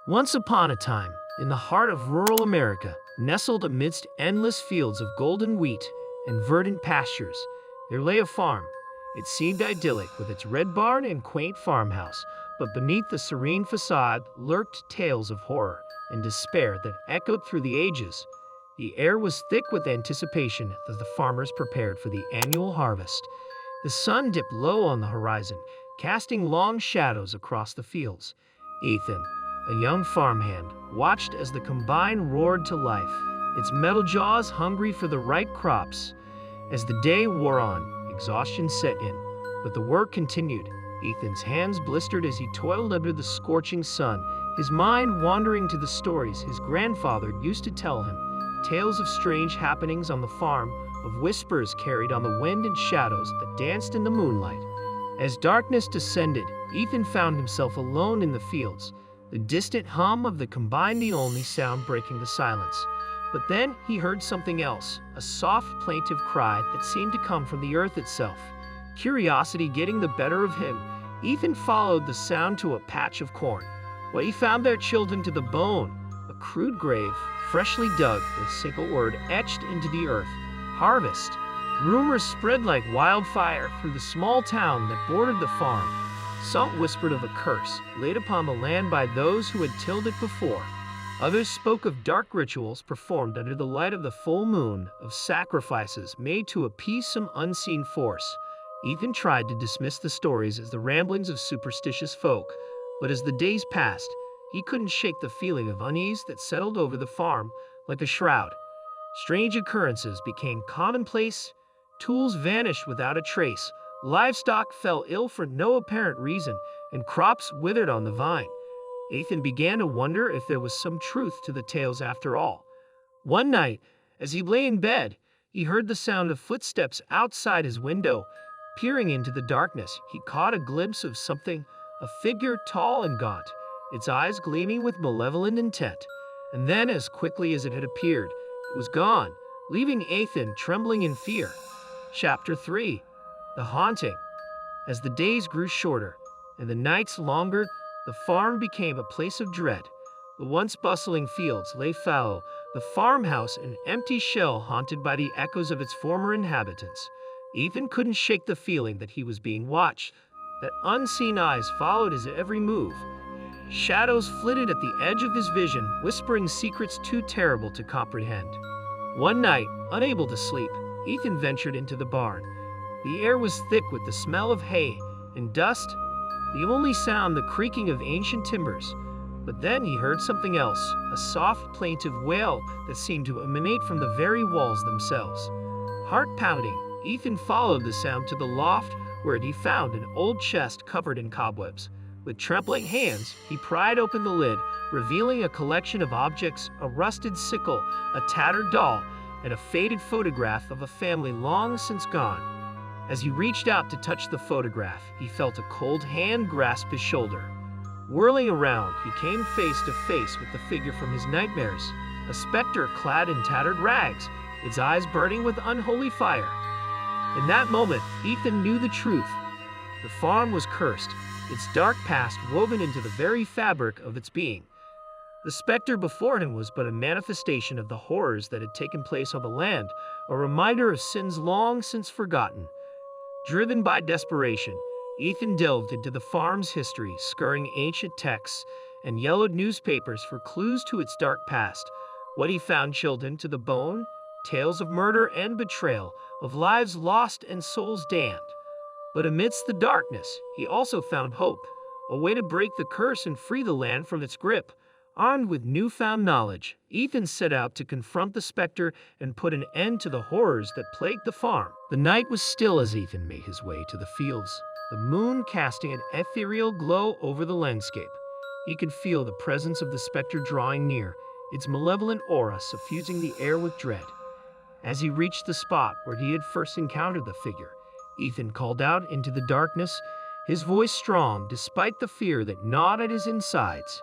Once upon a time, in the heart of rural America, nestled amidst endless fields of golden wheat and verdant pastures, there lay a farm. It seemed idyllic with its red barn and quaint farmhouse, but beneath the serene facade lurked tales of horror and despair that echoed through the ages. The air was thick with anticipation as the farmers prepared for the annual harvest. The sun dipped low on the horizon, casting long shadows across the fields. Ethan, a young farmhand, watched as the combine roared to life, its metal jaws hungry for the right crops. As the day wore on, exhaustion set in, but the work continued. Ethan's hands blistered as he toiled under the scorching sun, his mind wandering to the stories his grandfather used to tell him, tales of strange happenings on the farm, of whispers carried on the wind and shadows that danced in the moonlight. As darkness descended, Ethan found himself alone in the fields, the distant hum of the combine the only sound breaking the silence. But then he heard something else, a soft, plaintive cry that seemed to come from the earth itself. Curiosity getting the better of him, Ethan followed the sound to a patch of corn. What he found there chilled him to the bone, a crude grave, freshly dug with a single word etched into the earth: harvest. Rumors spread like wildfire through the small town that bordered the farm. Some whispered of a curse laid upon the land by those who had tilled it before. Others spoke of dark rituals performed under the light of the full moon, of sacrifices made to appease some unseen force. Ethan tried to dismiss the stories as the ramblings of superstitious folk, but as the days passed, he couldn't shake the feeling of unease that settled over the farm like a shroud. Strange occurrences became commonplace, tools vanished without a trace, livestock fell ill for no apparent reason, and crops withered on the vine. Ethan began to wonder if there was some truth to the tales after all. One night, as he lay in bed, he heard the sound of footsteps outside his window. Peering into the darkness, he caught a glimpse of something, a figure tall and gaunt, its eyes gleaming with malevolent intent. And then, as quickly as it had appeared, it was gone, leaving Ethan trembling in fear. Chapter 3. The Haunting. As the days grew shorter and the nights longer, the farm became a place of dread. The once bustling fields lay fallow, the farmhouse an empty shell haunted by the echoes of its former inhabitants. Ethan couldn't shake the feeling that he was being watched, that unseen eyes followed his every move. Shadows flitted at the edge of his vision, whispering secrets too terrible to comprehend. One night, unable to sleep, Ethan ventured into the barn. The air was thick with the smell of hay and dust, the only sound the creaking of ancient timbers. But then he heard something else, a soft, plaintive wail that seemed to emanate from the very walls themselves. Heart-pounding, Ethan followed the sound to the loft, where he found an old chest covered in cobwebs. With trembling hands, he pried open the lid, revealing a collection of objects: a rusted sickle, a tattered doll, and a faded photograph of a family long since gone. As he reached out to touch the photograph, he felt a cold hand grasp his shoulder. Whirling around, he came face to face with the figure from his nightmares, a specter clad in tattered rags, its eyes burning with unholy fire. In that moment, Ethan knew the truth. The farm was cursed, its dark past woven into the very fabric of its being. The specter before him was but a manifestation of the horrors that had taken place on the land, a reminder of sins long since forgotten. Driven by desperation, Ethan delved into the farm's history, scouring ancient texts and yellowed newspapers for clues to its dark past. What he found chilled him to the bone: tales of murder and betrayal, of lives lost and souls damned. But amidst the darkness, he also found hope, a way to break the curse and free the land from its grip. Armed with newfound knowledge, Ethan set out to confront the specter and put an end to the horrors that plagued the farm. The night was still as Ethan made his way to the fields, the moon casting an ethereal glow over the landscape. He could feel the presence of the specter drawing near, its malevolent aura suffusing the air with dread. As he reached the spot where he had first encountered the figure, Ethan called out into the darkness, his voice strong despite the fear that gnawed at his insides.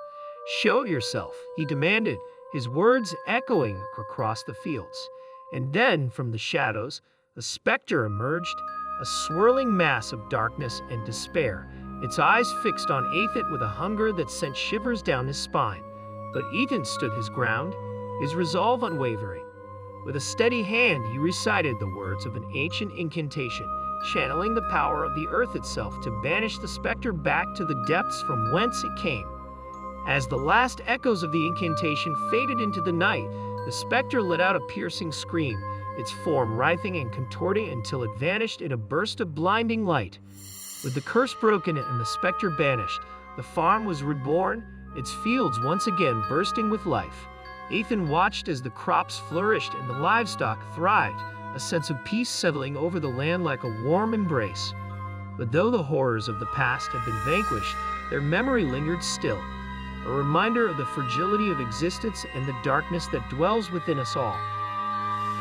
"Show yourself," he demanded, his words echoing across the fields. And then, from the shadows, the specter emerged, a swirling mass of darkness and despair, its eyes fixed on Ethan with a hunger that sent shivers down his spine. But Ethan stood his ground, his resolve unwavering. With a steady hand, he recited the words of an ancient incantation, channeling the power of the earth itself to banish the specter back to the depths from whence it came. As the last echoes of the incantation faded into the night, the specter let out a piercing scream, its form writhing and contorting until it vanished in a burst of blinding light. With the curse broken and the specter banished, the farm was reborn, its fields once again bursting with life. Ethan watched as the crops flourished and the livestock thrived, a sense of peace settling over the land like a warm embrace. But though the horrors of the past had been vanquished, their memory lingered still, a reminder of the fragility of existence and the darkness that dwells within us all.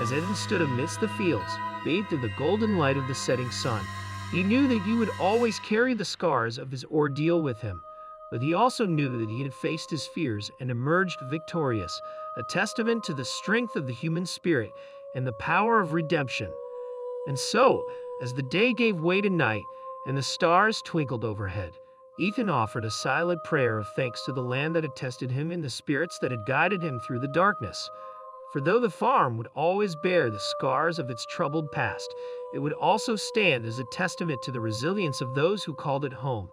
As Ethan stood amidst the fields, bathed in the golden light of the setting sun, he knew that he would always carry the scars of his ordeal with him. But he also knew that he had faced his fears and emerged victorious, a testament to the strength of the human spirit and the power of redemption. And so, as the day gave way to night and the stars twinkled overhead, Ethan offered a silent prayer of thanks to the land that had tested him and the spirits that had guided him through the darkness. For though the farm would always bear the scars of its troubled past, it would also stand as a testament to the resilience of those who called it home.